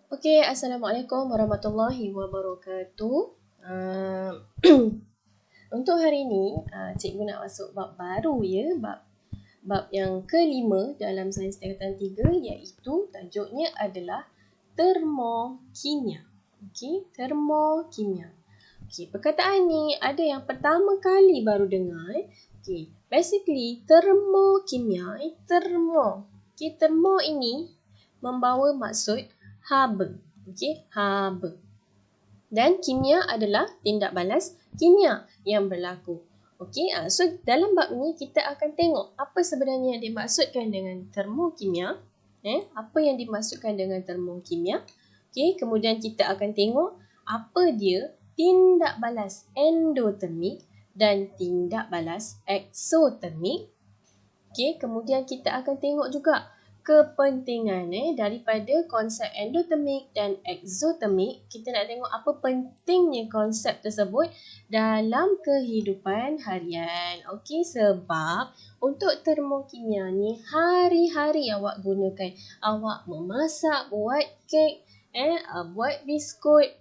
Okey, Assalamualaikum warahmatullahi wabarakatuh. Uh, untuk hari ini, cikgu nak masuk bab baru ya, bab yang kelima dalam sains tingkatan 3 iaitu tajuknya adalah termokimia. Okey, termokimia. Okey, perkataan ni ada yang pertama kali baru dengar. Okey, basically termokimia, termo ini membawa maksud haba. Okey, haba. Dan kimia adalah tindak balas kimia yang berlaku. Okey, so dalam bab ni kita akan tengok apa sebenarnya yang dimaksudkan dengan termokimia. Apa yang dimaksudkan dengan termokimia. Okey, kemudian kita akan tengok apa dia tindak balas endotermik dan tindak balas eksotermik. Okey, kemudian kita akan tengok juga kepentingan daripada konsep endotermik dan eksotermik. Kita nak tengok apa pentingnya konsep tersebut dalam kehidupan harian. Okey, sebab untuk termokimia ni hari-hari awak gunakan. Awak memasak, buat kek, buat biskut.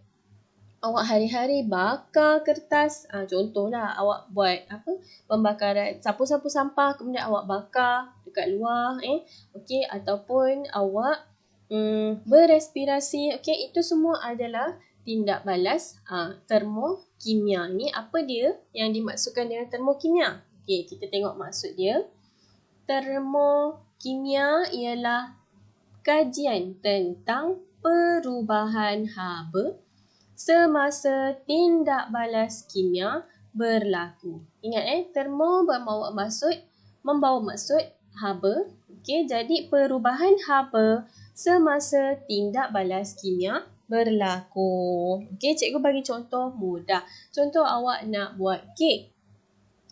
Awak hari-hari bakar kertas. Contohlah awak buat pembakaran sapu-sapu sampah, kemudian awak bakar dekat luar. Okey, ataupun awak berrespirasi. Okey, itu semua adalah tindak balas termokimia. Ni apa dia yang dimaksudkan dengan termokimia? Okey, kita tengok maksud dia. Termokimia ialah kajian tentang perubahan haba semasa tindak balas kimia berlaku. Ingat termo membawa maksud haba. Okey, jadi perubahan haba semasa tindak balas kimia berlaku. Okey, cikgu bagi contoh mudah. Contoh awak nak buat kek.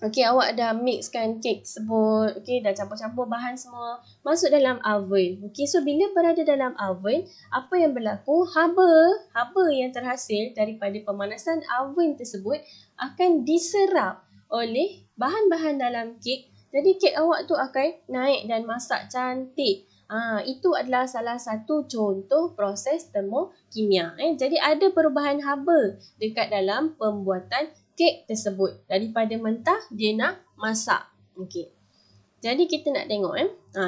Okey, awak dah mixkan kek tersebut. Okey, dah campur-campur bahan semua. Masuk dalam oven. Okey, so bila berada dalam oven, apa yang berlaku? Haba yang terhasil daripada pemanasan oven tersebut akan diserap oleh bahan-bahan dalam kek. Jadi kek awak tu akan naik dan masak cantik. Itu adalah salah satu contoh proses termokimia. Jadi ada perubahan haba dekat dalam pembuatan kek tersebut. Daripada mentah, dia nak masak. Okey. Jadi kita nak tengok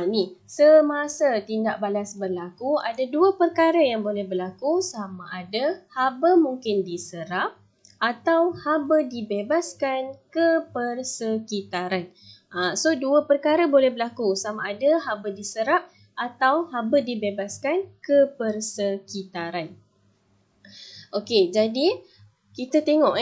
ni, semasa tindak balas berlaku, ada dua perkara yang boleh berlaku. Sama ada haba mungkin diserap atau haba dibebaskan ke persekitaran. So dua perkara boleh berlaku. Sama ada haba diserap atau haba dibebaskan ke persekitaran. Okey, jadi kita tengok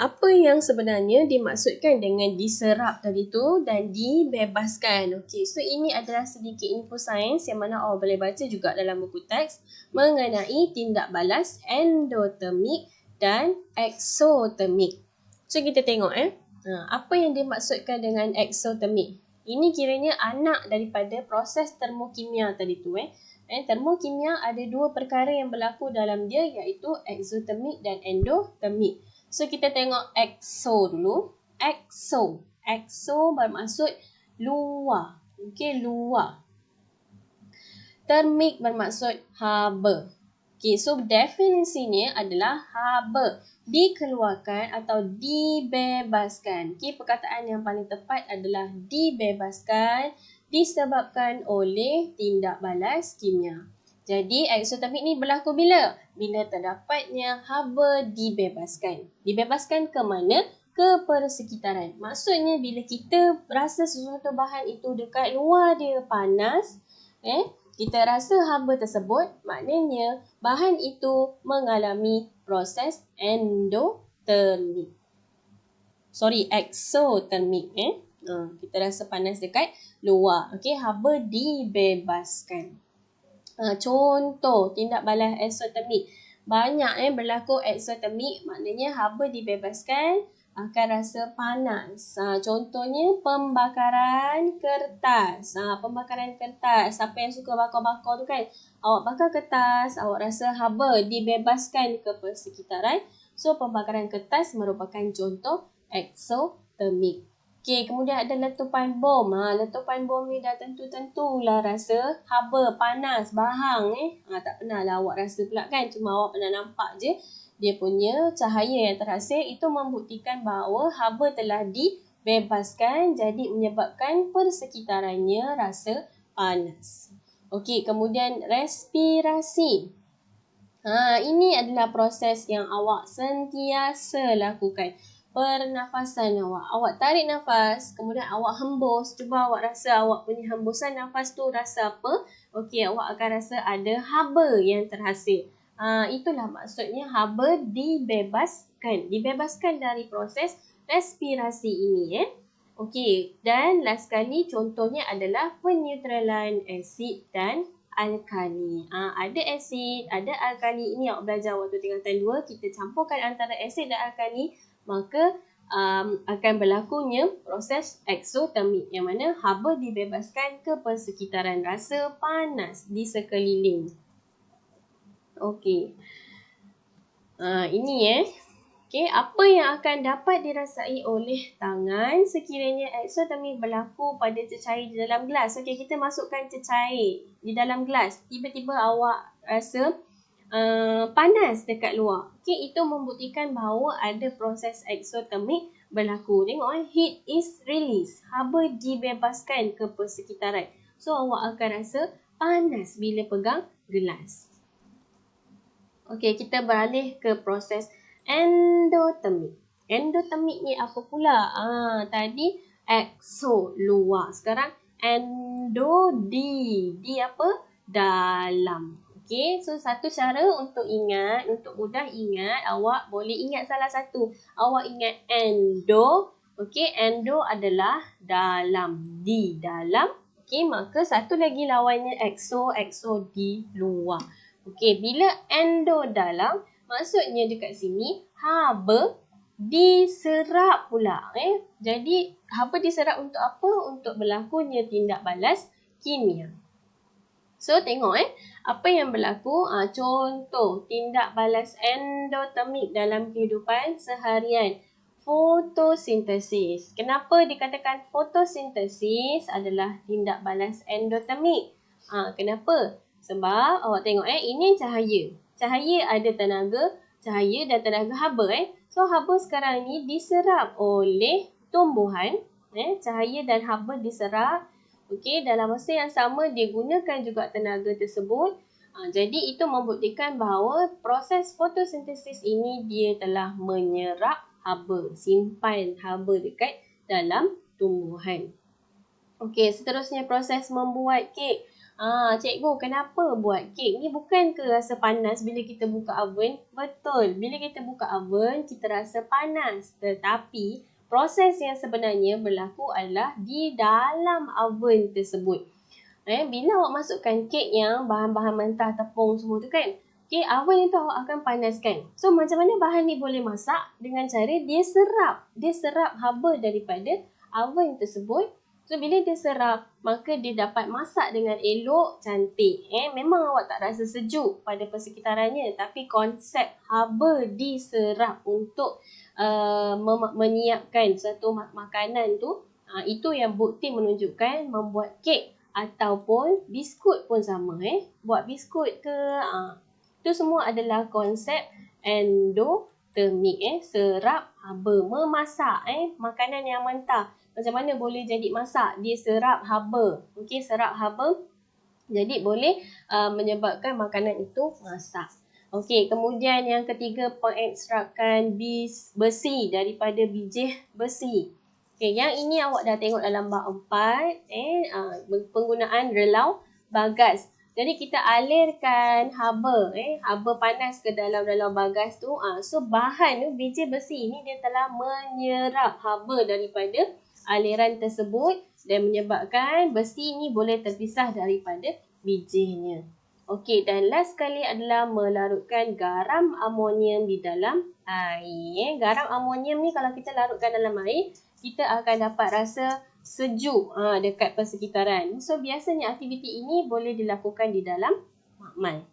apa yang sebenarnya dimaksudkan dengan diserap tadi tu dan dibebaskan. Okey, so ini adalah sedikit info sains yang mana awak boleh baca juga dalam buku teks mengenai tindak balas endotermik dan eksotermik. So kita tengok apa yang dimaksudkan dengan eksotermik. Ini kiranya anak daripada proses termokimia tadi tu termokimia ada dua perkara yang berlaku dalam dia iaitu eksotermik dan endotermik. So kita tengok ekso dulu. Ekso bermaksud luar. Okey, luar. Termik bermaksud haba. Okey, so definisinya adalah haba dikeluarkan atau dibebaskan. Okey, perkataan yang paling tepat adalah dibebaskan disebabkan oleh tindak balas kimia. Jadi eksotermik ni berlaku bila? Bila terdapatnya haba dibebaskan. Dibebaskan ke mana? Ke persekitaran. Maksudnya bila kita rasa sesuatu bahan itu dekat luar dia panas, kita rasa haba tersebut, maknanya bahan itu mengalami proses endotermik. Eksotermik. Kita rasa panas dekat luar. Okey, haba dibebaskan. Contoh tindak balas eksotermik. Banyak berlaku eksotermik, maknanya haba dibebaskan akan rasa panas. Contohnya pembakaran kertas. Pembakaran kertas. Siapa yang suka bakar-bakar tu kan? Awak bakar kertas, awak rasa haba dibebaskan ke persekitaran. So pembakaran kertas merupakan contoh eksotermik. Okey, kemudian ada letupan bom. Letupan bom ni dah tentulah rasa haba, panas, bahang tak pernahlah awak rasa pula kan. Cuma awak pernah nampak je dia punya cahaya yang terhasil itu membuktikan bahawa haba telah dibebaskan jadi menyebabkan persekitarannya rasa panas. Okey, kemudian respirasi. Ini adalah proses yang awak sentiasa lakukan. Pernafasan awak. Awak tarik nafas, kemudian awak hembus. Cuba awak rasa awak punya hembusan nafas tu rasa apa? Okey, awak akan rasa ada haba yang terhasil. Itulah maksudnya haba dibebaskan. Dibebaskan dari proses respirasi ini. Okey, dan last sekali contohnya adalah peneutralan asid dan alkali. Ada asid, ada alkali. Ini awak belajar waktu tingkatan 2. Kita campurkan antara asid dan alkali, maka akan berlakunya proses eksotermik yang mana haba dibebaskan ke persekitaran rasa panas di sekeliling. Okey. Ini Okey, apa yang akan dapat dirasai oleh tangan sekiranya eksotermik berlaku pada cecair di dalam gelas. Okey, kita masukkan cecair di dalam gelas. Tiba-tiba awak rasa panas dekat luar. Okey, itu membuktikan bahawa ada proses eksotermik berlaku. Tengok heat is released. Haba dibebaskan ke persekitaran. So, awak akan rasa panas bila pegang gelas. Okey, kita beralih ke proses endotermik. Endotermik ni apa pula? Tadi exo, luar. Sekarang endo, di apa? Dalam. Okey, so satu cara untuk ingat, untuk mudah ingat, awak boleh ingat salah satu. Awak ingat endo. Okey, endo adalah dalam. Di dalam. Okey, maka satu lagi lawannya exo, exo di luar. Okey, bila endo dalam, maksudnya dekat sini haba diserap pula. Jadi haba diserap untuk apa? Untuk berlakunya tindak balas kimia. So tengok apa yang berlaku. Contoh tindak balas endotermik dalam kehidupan seharian. Fotosintesis. Kenapa dikatakan fotosintesis adalah tindak balas endotermik? Kenapa? Sebab awak tengok ini cahaya. Cahaya ada tenaga cahaya dan tenaga haba So haba sekarang ni diserap oleh tumbuhan. Cahaya dan haba diserap. Okey, dalam masa yang sama dia gunakan juga tenaga tersebut. Jadi itu membuktikan bahawa proses fotosintesis ini dia telah menyerap haba, simpan haba dekat dalam tumbuhan. Okey, seterusnya proses membuat kek. Cikgu, kenapa buat kek ni bukan ke rasa panas bila kita buka oven? Betul, bila kita buka oven kita rasa panas. Tetapi proses yang sebenarnya berlaku adalah di dalam oven tersebut. Bila awak masukkan kek yang bahan-bahan mentah, tepung semua tu kan, oven itu awak akan panaskan. So macam mana bahan ni boleh masak? Dengan cara dia serap haba daripada oven tersebut. So, bila dia serap, maka dia dapat masak dengan elok, cantik. Memang awak tak rasa sejuk pada persekitarannya. Tapi konsep haba diserap untuk menyiapkan satu makanan tu, itu yang bukti menunjukkan membuat kek ataupun biskut pun sama. Buat biskut ke, itu semua adalah konsep endotermik. Serap haba, memasak makanan yang mentah. Macam mana boleh jadi masak? Dia serap haba. Okey, serap haba. Jadi boleh menyebabkan makanan itu masak. Okey, kemudian yang ketiga pengekstrakan besi daripada biji besi. Okey, yang ini awak dah tengok dalam bab 4, penggunaan relau bagas. Jadi kita alirkan haba, haba panas ke dalam bagas tu. So bahan tu, biji besi ni dia telah menyerap haba daripada aliran tersebut dan menyebabkan besi ni boleh terpisah daripada bijinya. Okey, dan last sekali adalah melarutkan garam amonium di dalam air. Garam amonium ni kalau kita larutkan dalam air, kita akan dapat rasa sejuk dekat persekitaran. So biasanya aktiviti ini boleh dilakukan di dalam makmal.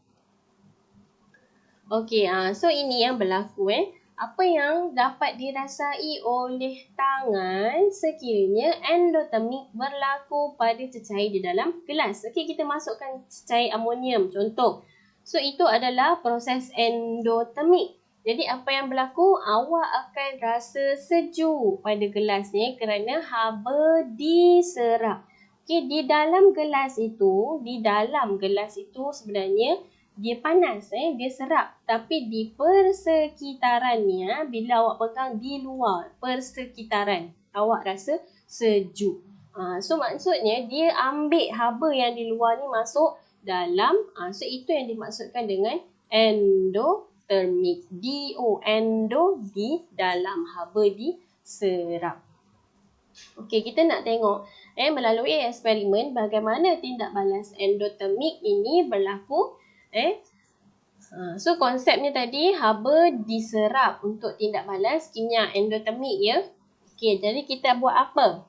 Okey, so ini yang berlaku apa yang dapat dirasai oleh tangan sekiranya endotermik berlaku pada cecair di dalam gelas. Okey, kita masukkan cecair amonium contoh. So, itu adalah proses endotermik. Jadi, apa yang berlaku? Awak akan rasa sejuk pada gelas ni kerana haba diserap. Okey, di dalam gelas itu sebenarnya dia panas, dia serap. Tapi di persekitarannya, bila awak pegang di luar persekitaran, awak rasa sejuk. So, maksudnya dia ambil haba yang di luar ni masuk dalam. So, itu yang dimaksudkan dengan endotermik. Endo di dalam, haba diserap. Okey, kita nak tengok melalui eksperimen bagaimana tindak balas endotermik ini berlaku. So, konsepnya tadi haba diserap untuk tindak balas kimia endotermik ya. Okey, jadi kita buat apa?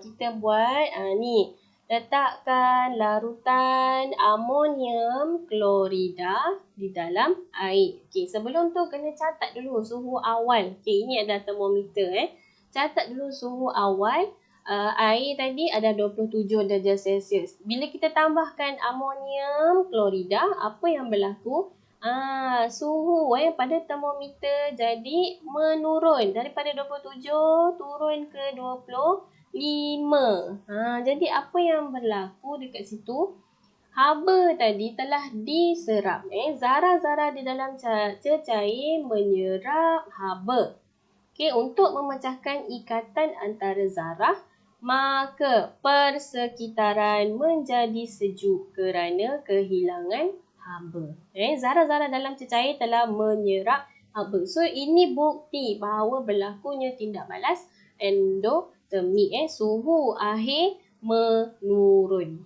Kita buat ni. Letakkan larutan amonium klorida di dalam air. Okey, sebelum tu kena catat dulu suhu awal. Okey, ini adalah termometer Catat dulu suhu awal. Air tadi ada 27 darjah Celsius. Bila kita tambahkan amonium klorida, apa yang berlaku? Suhu pada termometer jadi menurun daripada 27 turun ke 25. Jadi apa yang berlaku dekat situ? Haba tadi telah diserap. Zarah-zarah di dalam cecair menyerap haba. Okey, untuk memecahkan ikatan antara zarah, maka persekitaran menjadi sejuk kerana kehilangan haba. Zarah-zarah dalam cecair telah menyerap haba. So, ini bukti bahawa berlakunya tindak balas endotermik. Suhu akhir menurun.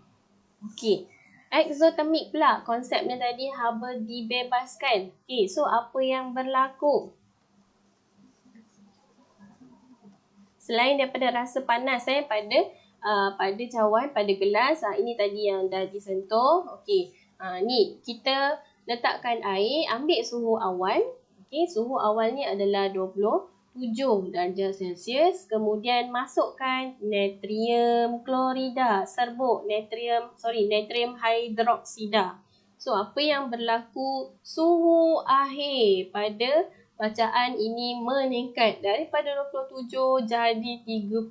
Okey. Exotermik pula. Konsepnya tadi haba dibebaskan. Okey, so apa yang berlaku? Selain daripada rasa panas pada cawan, pada gelas, ini tadi yang dah disentuh. Okey, ni kita letakkan air, ambil suhu awal. Okey, suhu awal ni adalah 27 darjah Celsius. Kemudian masukkan natrium klorida, serbuk natrium hidroksida. So, apa yang berlaku? Suhu akhir pada bacaan ini meningkat daripada 27 jadi 35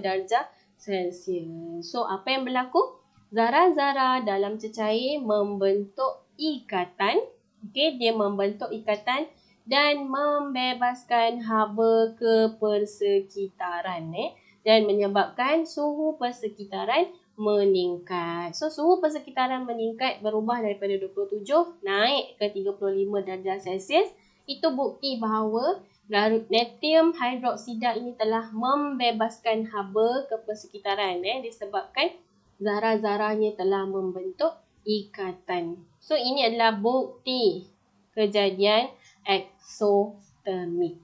darjah Celsius. So, apa yang berlaku? Zarah-zarah dalam cecair membentuk ikatan. Okey, dia membentuk ikatan dan membebaskan haba ke persekitaran dan menyebabkan suhu persekitaran meningkat. So, suhu persekitaran meningkat berubah daripada 27 naik ke 35 darjah Celsius. Itu bukti bahawa natrium hidroksida ini telah membebaskan haba ke persekitaran disebabkan zarah-zarahnya telah membentuk ikatan. So, ini adalah bukti kejadian exothermic.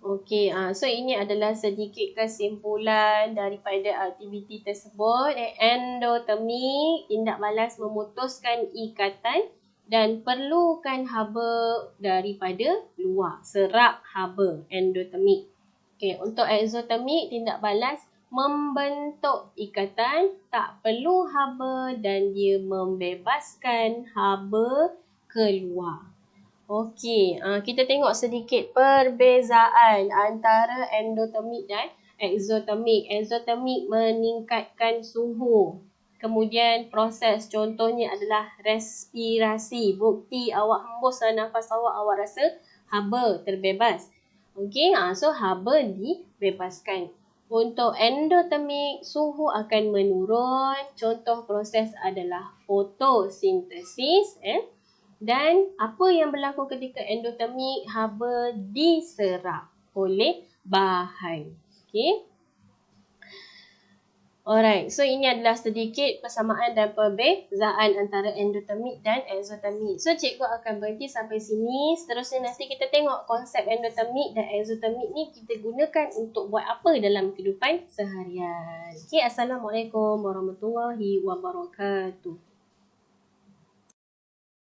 Okey, so ini adalah sedikit kesimpulan daripada aktiviti tersebut. Endotermik, tindak balas memutuskan ikatan dan perlukan haba daripada luar. Serap haba, endotermik. Okey, untuk exotermik, tindak balas membentuk ikatan, tak perlu haba dan dia membebaskan haba keluar. Okey, kita tengok sedikit perbezaan antara endotermik dan exotermik. Exotermik meningkatkan suhu. Kemudian proses contohnya adalah respirasi. Bukti awak hembuskan nafas awak rasa haba terbebas. Okey, so haba dibebaskan. Untuk endotermik, suhu akan menurun. Contoh proses adalah fotosintesis. Dan apa yang berlaku ketika endotermik? Haba diserap oleh bahan. Okey. Alright, so ini adalah sedikit persamaan dan perbezaan antara endotermik dan exotermik. So, cikgu akan berhenti sampai sini. Seterusnya nanti kita tengok konsep endotermik dan exotermik ni kita gunakan untuk buat apa dalam kehidupan seharian. Okay, Assalamualaikum warahmatullahi wabarakatuh.